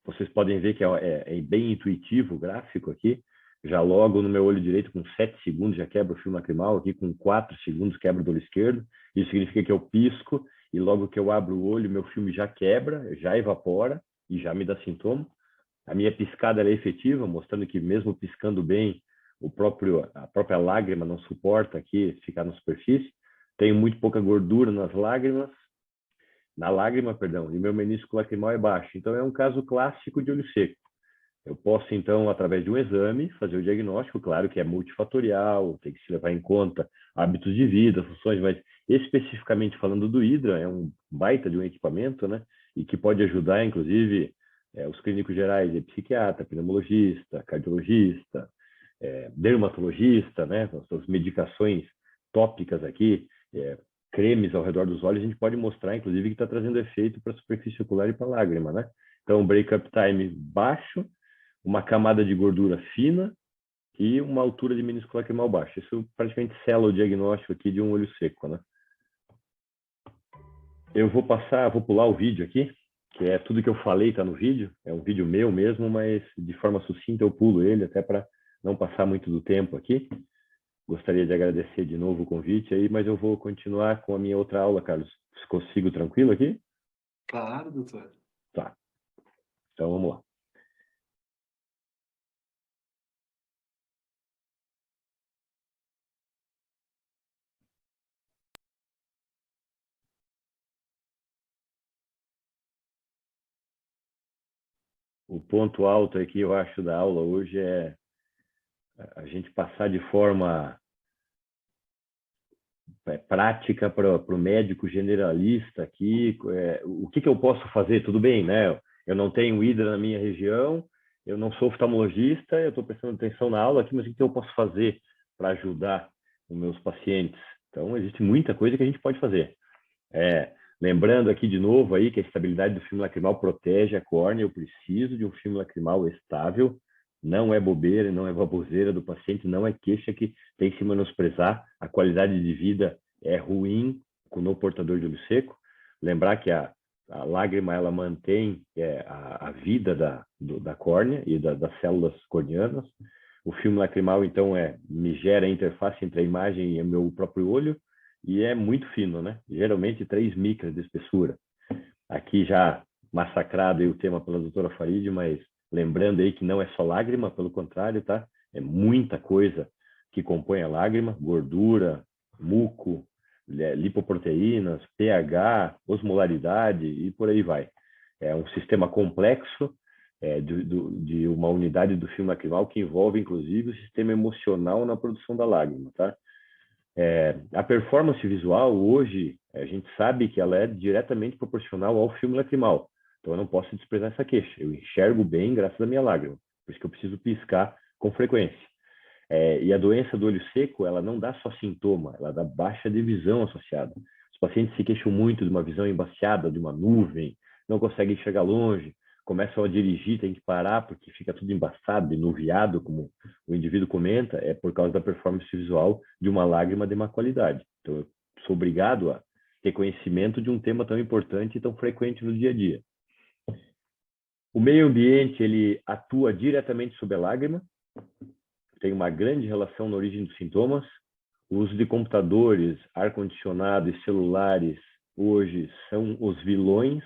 vocês podem ver que é bem intuitivo o gráfico aqui. Já logo no meu olho direito, com 7 segundos, já quebra o filme lacrimal. Aqui com 4 segundos, quebra do olho esquerdo. Isso significa que eu pisco e logo que eu abro o olho, meu filme já quebra, já evapora e já me dá sintoma. A minha piscada é efetiva, mostrando que mesmo piscando bem, a própria lágrima não suporta aqui ficar na superfície. Tenho muito pouca gordura na lágrima, perdão, e meu menisco lacrimal é baixo. Então é um caso clássico de olho seco. Eu posso, então, através de um exame, fazer o diagnóstico. Claro que é multifatorial, tem que se levar em conta hábitos de vida, funções, mas especificamente falando do Hydra, é um baita de um equipamento, né? E que pode ajudar, inclusive, os clínicos gerais, psiquiatra, pneumologista, cardiologista, dermatologista, né? As medicações tópicas aqui, cremes ao redor dos olhos, a gente pode mostrar, inclusive, que está trazendo efeito para a superfície ocular e para a lágrima, né? Então, break-up time baixo, uma camada de gordura fina e uma altura de menisco lacrimal baixa. Isso praticamente sela o diagnóstico aqui de um olho seco, né? Eu vou pular o vídeo aqui, que é tudo que eu falei está no vídeo. É um vídeo meu mesmo, mas de forma sucinta eu pulo ele, até para não passar muito do tempo aqui. Gostaria de agradecer de novo o convite aí, mas eu vou continuar com a minha outra aula, Carlos. Consigo tranquilo aqui? Claro, doutor. Tá. Então, vamos lá. O ponto alto aqui, eu acho, da aula hoje é a gente passar de forma prática para o médico generalista aqui, o que eu posso fazer, tudo bem, né? Eu não tenho Hydra na minha região, eu não sou oftalmologista, eu estou prestando atenção na aula aqui, mas o que eu posso fazer para ajudar os meus pacientes? Então, existe muita coisa que a gente pode fazer. Lembrando aqui de novo aí que a estabilidade do filme lacrimal protege a córnea, eu preciso de um filme lacrimal estável, não é bobeira, não é baboseira do paciente, não é queixa que tem que se menosprezar, a qualidade de vida é ruim no portador de olho seco. Lembrar que a lágrima, ela mantém a vida da córnea e das células corneanas. O filme lacrimal, então, me gera a interface entre a imagem e o meu próprio olho, e é muito fino, né? Geralmente 3 micras de espessura. Aqui já massacrado aí o tema pela doutora Farid, mas lembrando aí que não é só lágrima, pelo contrário, tá? É muita coisa que compõe a lágrima: gordura, muco, lipoproteínas, pH, osmolaridade e por aí vai. É um sistema complexo de uma unidade do filme lacrimal que envolve, inclusive, o sistema emocional na produção da lágrima, tá? A performance visual, hoje, a gente sabe que ela é diretamente proporcional ao filme lacrimal. Então, eu não posso desprezar essa queixa. Eu enxergo bem graças à minha lágrima. Por isso que eu preciso piscar com frequência. E a doença do olho seco, ela não dá só sintoma, ela dá baixa de visão associada. Os pacientes se queixam muito de uma visão embaciada, de uma nuvem, não conseguem enxergar longe, começam a dirigir, tem que parar porque fica tudo embaçado, enuviado, como o indivíduo comenta, é por causa da performance visual de uma lágrima de má qualidade. Então, eu sou obrigado a ter conhecimento de um tema tão importante e tão frequente no dia a dia. O meio ambiente, ele atua diretamente sobre a lágrima, tem uma grande relação na origem dos sintomas. O uso de computadores, ar-condicionado e celulares hoje são os vilões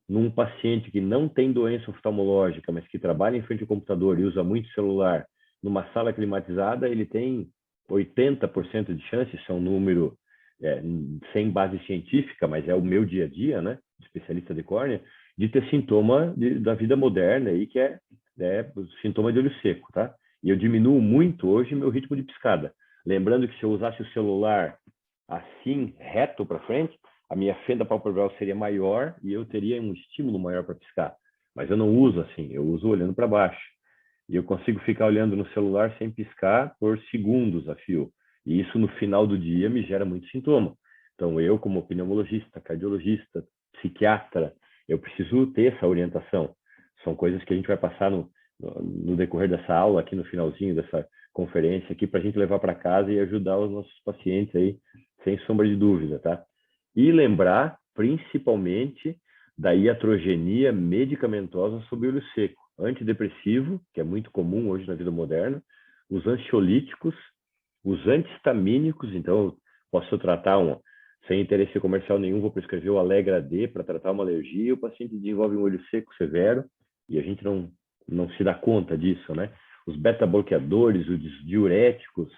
num paciente que não tem doença oftalmológica, mas que trabalha em frente ao computador e usa muito celular, numa sala climatizada, ele tem 80% de chance, isso é um número sem base científica, mas é o meu dia a dia, né, especialista de córnea, de ter sintoma da vida moderna aí, que é sintoma de olho seco, tá? E eu diminuo muito hoje meu ritmo de piscada. Lembrando que se eu usasse o celular assim, reto para frente, a minha fenda palpebral seria maior e eu teria um estímulo maior para piscar. Mas eu não uso assim, eu uso olhando para baixo. E eu consigo ficar olhando no celular sem piscar por segundos a fio. E isso no final do dia me gera muito sintoma. Então eu, como pneumologista, cardiologista, psiquiatra, eu preciso ter essa orientação. São coisas que a gente vai passar no decorrer dessa aula, aqui no finalzinho dessa conferência, aqui para a gente levar para casa e ajudar os nossos pacientes aí, sem sombra de dúvida, tá? E lembrar, principalmente, da iatrogenia medicamentosa sobre olho seco. Antidepressivo, que é muito comum hoje na vida moderna, os ansiolíticos, os antihistamínicos, então posso tratar sem interesse comercial nenhum, vou prescrever o Allegra D para tratar uma alergia, o paciente desenvolve um olho seco severo e a gente não se dá conta disso, né? Os beta-bloqueadores, os diuréticos,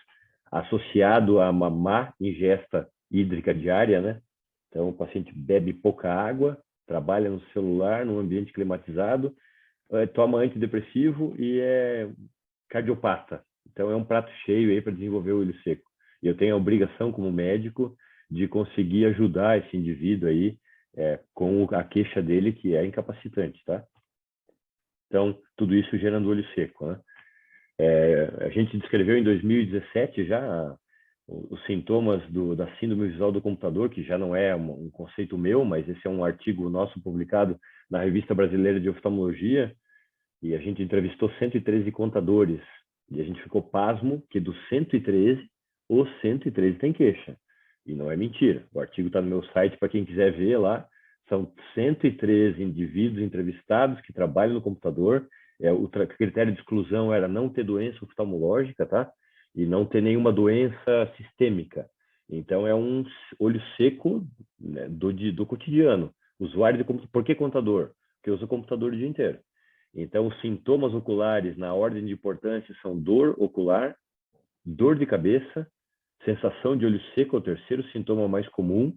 associado a uma má ingesta hídrica diária, né? Então, o paciente bebe pouca água, trabalha no celular, num ambiente climatizado, toma antidepressivo e é cardiopata. Então, é um prato cheio aí para desenvolver o olho seco. E eu tenho a obrigação, como médico, de conseguir ajudar esse indivíduo aí com a queixa dele, que é incapacitante, tá? Então, tudo isso gerando olho seco, né? A gente descreveu em 2017 já os sintomas da síndrome visual do computador, que já não é um conceito meu, mas esse é um artigo nosso publicado na Revista Brasileira de Oftalmologia, e a gente entrevistou 113 contadores, e a gente ficou pasmo que dos 113, os 113 têm queixa. E não é mentira. O artigo está no meu site para quem quiser ver lá. São 113 indivíduos entrevistados que trabalham no computador. O critério de exclusão era não ter doença oftalmológica, tá? E não ter nenhuma doença sistêmica. Então, é um olho seco, né, do cotidiano. Usuário de computador. Por que contador? Porque usa o computador o dia inteiro. Então, os sintomas oculares, na ordem de importância, são dor ocular, dor de cabeça, sensação de olho seco, é o terceiro sintoma mais comum,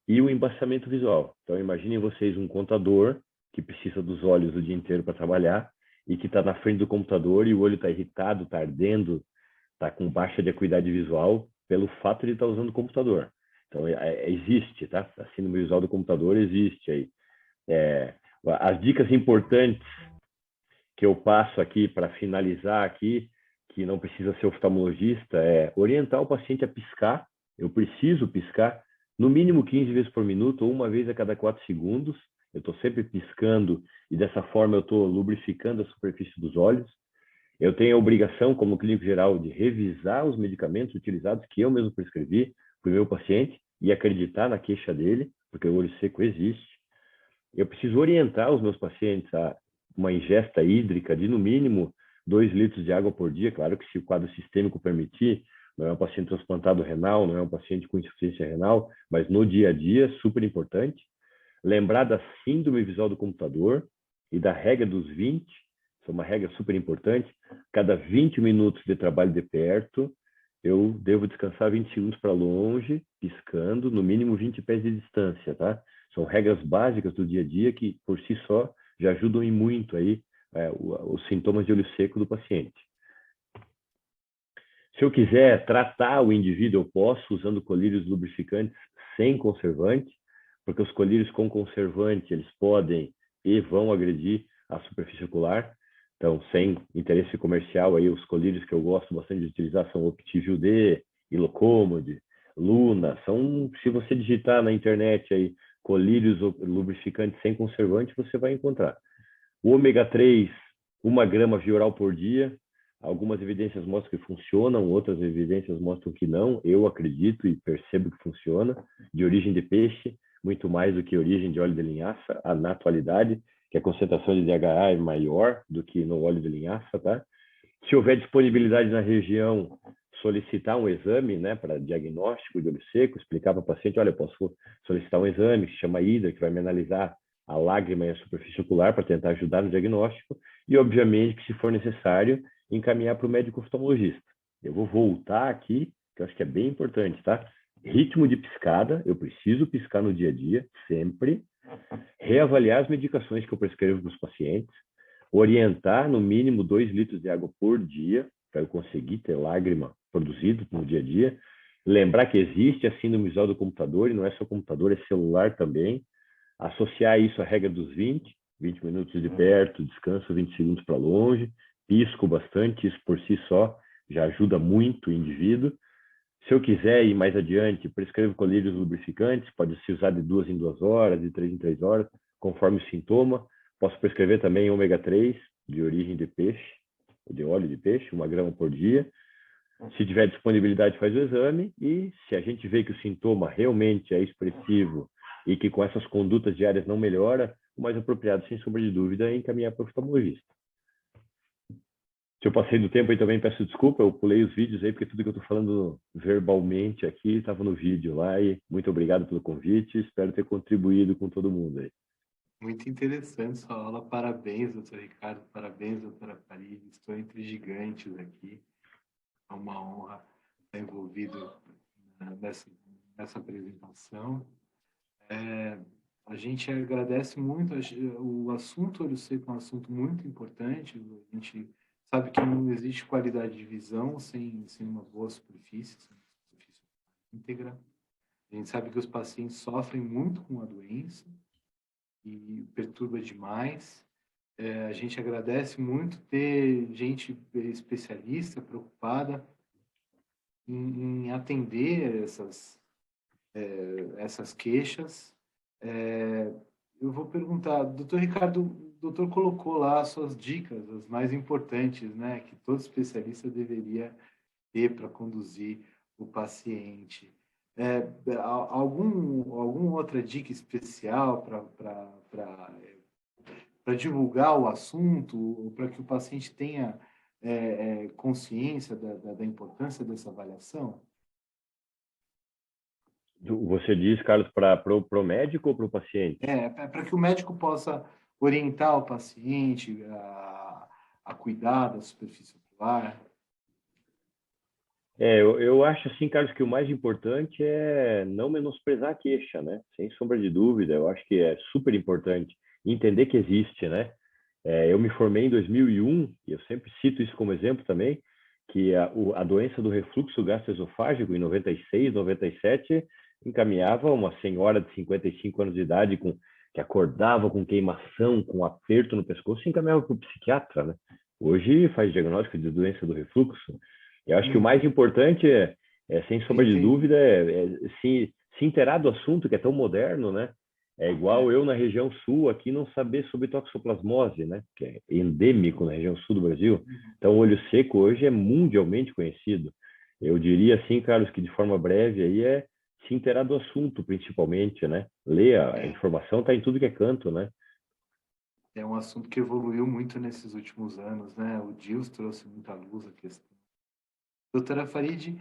e o embaçamento visual. Então, imaginem vocês um contador que precisa dos olhos o dia inteiro para trabalhar e que está na frente do computador e o olho está irritado, está ardendo, está com baixa de acuidade visual pelo fato de estar usando o computador. Então, existe, tá? A síndrome visual do computador existe aí. As dicas importantes que eu passo aqui para finalizar aqui, que não precisa ser oftalmologista, é orientar o paciente a piscar. Eu preciso piscar no mínimo 15 vezes por minuto ou uma vez a cada 4 segundos. Eu estou sempre piscando e dessa forma eu estou lubrificando a superfície dos olhos. Eu tenho a obrigação, como clínico geral, de revisar os medicamentos utilizados que eu mesmo prescrevi para o meu paciente e acreditar na queixa dele, porque o olho seco existe. Eu preciso orientar os meus pacientes a uma ingesta hídrica de, no mínimo, 2 litros de água por dia. Claro que se o quadro sistêmico permitir, não é um paciente transplantado renal, não é um paciente com insuficiência renal, mas no dia a dia, super importante. Lembrar da síndrome visual do computador e da regra dos 20, isso é uma regra super importante. Cada 20 minutos de trabalho de perto, eu devo descansar 20 segundos para longe, piscando, no mínimo 20 pés de distância, tá? São regras básicas do dia a dia que, por si só, já ajudam em muito aí os sintomas de olho seco do paciente. Se eu quiser tratar o indivíduo, eu posso usando colírios lubrificantes sem conservante, porque os colírios com conservante, eles podem e vão agredir a superfície ocular. Então, sem interesse comercial, aí os colírios que eu gosto bastante de utilizar são Optiview D, Ilocomod, Luna. Se você digitar na internet aí colírios lubrificantes sem conservante, você vai encontrar. O ômega 3, 1 grama via oral por dia. Algumas evidências mostram que funcionam, outras evidências mostram que não. Eu acredito e percebo que funciona. De origem de peixe, muito mais do que origem de óleo de linhaça, na atualidade, que a concentração de DHA é maior do que no óleo de linhaça, tá? Se houver disponibilidade na região, solicitar um exame, né, para diagnóstico de olho seco, explicar para o paciente, olha, eu posso solicitar um exame que se chama HIDRA, que vai me analisar a lágrima e a superfície ocular para tentar ajudar no diagnóstico, e obviamente que se for necessário, encaminhar para o médico oftalmologista. Eu vou voltar aqui, que eu acho que é bem importante, tá? Ritmo de piscada, eu preciso piscar no dia a dia, sempre. Reavaliar as medicações que eu prescrevo para os pacientes, orientar no mínimo 2 litros de água por dia, para eu conseguir ter lágrima produzida no dia a dia. Lembrar que existe a síndrome visual do computador, e não é só computador, é celular também. Associar isso à regra dos 20 minutos de perto, descanso 20 segundos para longe, pisco bastante, isso por si só já ajuda muito o indivíduo. Se eu quiser ir mais adiante, prescrevo colírios lubrificantes, pode se usar de 2 em 2 horas, de 3 em 3 horas, conforme o sintoma. Posso prescrever também ômega 3, de origem de peixe, de óleo de peixe, 1 grama por dia. Se tiver disponibilidade, faz o exame, e se a gente vê que o sintoma realmente é expressivo e que com essas condutas diárias não melhora, o mais apropriado, sem sombra de dúvida, é encaminhar para o oftalmologista. Se eu passei do tempo aí também, peço desculpa, eu pulei os vídeos aí, porque tudo que eu estou falando verbalmente aqui estava no vídeo lá, e muito obrigado pelo convite, espero ter contribuído com todo mundo aí. Muito interessante sua aula, parabéns, doutor Ricardo, parabéns, doutora Farid, estou entre gigantes aqui, é uma honra estar envolvido nessa apresentação. A gente agradece muito, o assunto olho seco é um assunto muito importante, a gente sabe que não existe qualidade de visão sem uma boa superfície, sem uma superfície íntegra. A gente sabe que os pacientes sofrem muito com a doença e perturba demais. A gente agradece muito ter gente especialista, preocupada em atender essas queixas. Eu vou perguntar, doutor Ricardo, o doutor colocou lá as suas dicas, as mais importantes, né, que todo especialista deveria ter para conduzir o paciente. Alguma outra dica especial para divulgar o assunto, para que o paciente tenha consciência da importância dessa avaliação? Você diz, Carlos, para o médico ou para o paciente? Para que o médico possa orientar o paciente a cuidar da superfície ocular. Eu acho assim, Carlos, que o mais importante é não menosprezar a queixa, né? Sem sombra de dúvida, eu acho que é super importante entender que existe, né? Eu me formei em 2001, e eu sempre cito isso como exemplo também, que a doença do refluxo gastroesofágico, em 96, 97, encaminhava uma senhora de 55 anos de idade que acordava com queimação, com aperto no pescoço, e encaminhava para o psiquiatra, né? Hoje faz diagnóstico de doença do refluxo. Eu acho que o mais importante sem sombra de dúvida, se inteirar do assunto, que é tão moderno, né? É igual eu na região sul aqui não saber sobre toxoplasmose, né? Que é endêmico na região sul do Brasil. Então, o olho seco hoje é mundialmente conhecido. Eu diria assim, Carlos, que de forma breve aí se inteirar do assunto, principalmente, né? Ler a informação, está em tudo que é canto, né? É um assunto que evoluiu muito nesses últimos anos, né? O DILS trouxe muita luz à questão. Doutora Farid,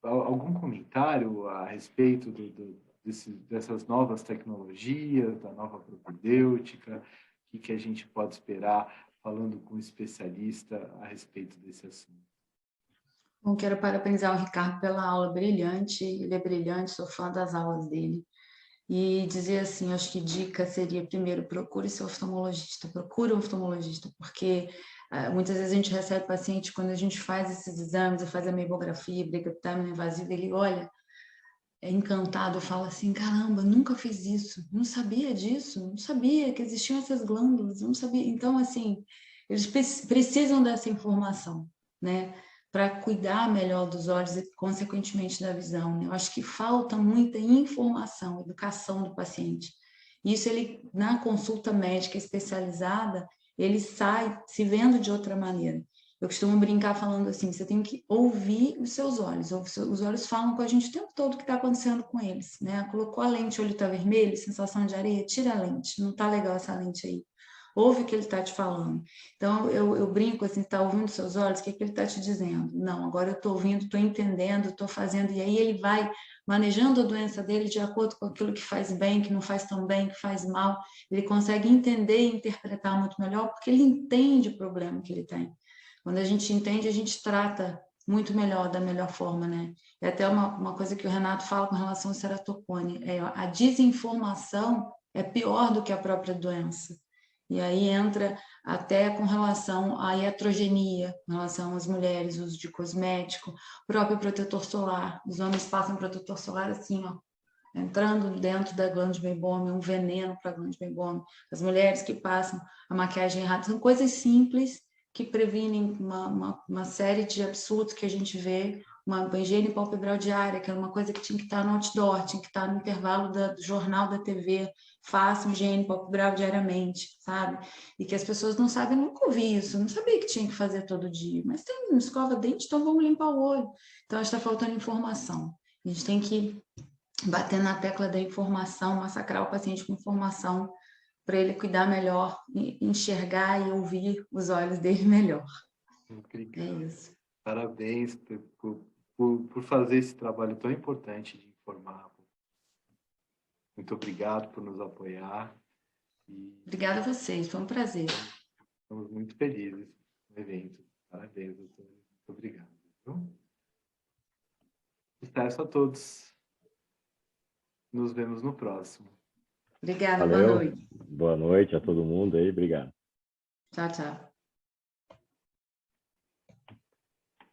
algum comentário a respeito dessas novas tecnologias, da nova propedêutica, o que a gente pode esperar falando com um especialista a respeito desse assunto? Bom, quero parabenizar o Ricardo pela aula brilhante, ele é brilhante, sou fã das aulas dele. E dizer assim, acho que dica seria, primeiro, procure seu oftalmologista, porque muitas vezes a gente recebe paciente, quando a gente faz esses exames, faz a mamografia, brachyptômio invasivo, ele olha, é encantado, fala assim, caramba, nunca fiz isso, não sabia disso, não sabia que existiam essas glândulas, não sabia. Então, assim, eles precisam dessa informação, né? Para cuidar melhor dos olhos e, consequentemente, da visão. Né? Eu acho que falta muita informação, educação do paciente. Isso, ele, na consulta médica especializada, ele sai se vendo de outra maneira. Eu costumo brincar falando assim, você tem que ouvir os seus olhos. Os olhos falam com a gente o tempo todo o que está acontecendo com eles. Né? Colocou a lente, o olho está vermelho, sensação de areia, tira a lente. Não está legal essa lente aí. ouve o que ele está te falando. Então, eu brinco assim, está ouvindo seus olhos, o que ele está te dizendo? Não, agora eu estou ouvindo, estou entendendo, estou fazendo, e aí ele vai manejando a doença dele de acordo com aquilo que faz bem, que não faz tão bem, que faz mal, ele consegue entender e interpretar muito melhor, porque ele entende o problema que ele tem. Quando a gente entende, a gente trata muito melhor, da melhor forma, né? É até uma coisa que o Renato fala com relação ao ceratocone, a desinformação é pior do que a própria doença. E aí entra até com relação à iatrogenia, com relação às mulheres, uso de cosmético, próprio protetor solar. Os homens passam protetor solar assim, ó, entrando dentro da glândula de Meibomian, um veneno para a glândula de Meibomian. As mulheres que passam a maquiagem errada, são coisas simples que previnem uma série de absurdos que a gente vê, uma higiene palpebral diária, que era uma coisa que tinha que estar no outdoor, tinha que estar no intervalo do jornal da TV, façam higiene palpebral diariamente, sabe? E que as pessoas não sabem, eu nunca ouvi isso, não sabia que tinha que fazer todo dia, mas tem uma escova dente, então vamos limpar o olho. Então, está faltando informação. A gente tem que bater na tecla da informação, massacrar o paciente com informação, para ele cuidar melhor, enxergar e ouvir os olhos dele melhor. Obrigado. É isso. Parabéns por fazer esse trabalho tão importante de informar. Muito obrigado por nos apoiar. Obrigada a vocês, foi um prazer. Estamos muito felizes no evento. Parabéns, doutor. Muito obrigado. Sucesso a todos. Nos vemos no próximo. Obrigada, Valeu. boa noite. Boa noite a todo mundo aí, obrigado. Tchau, tchau.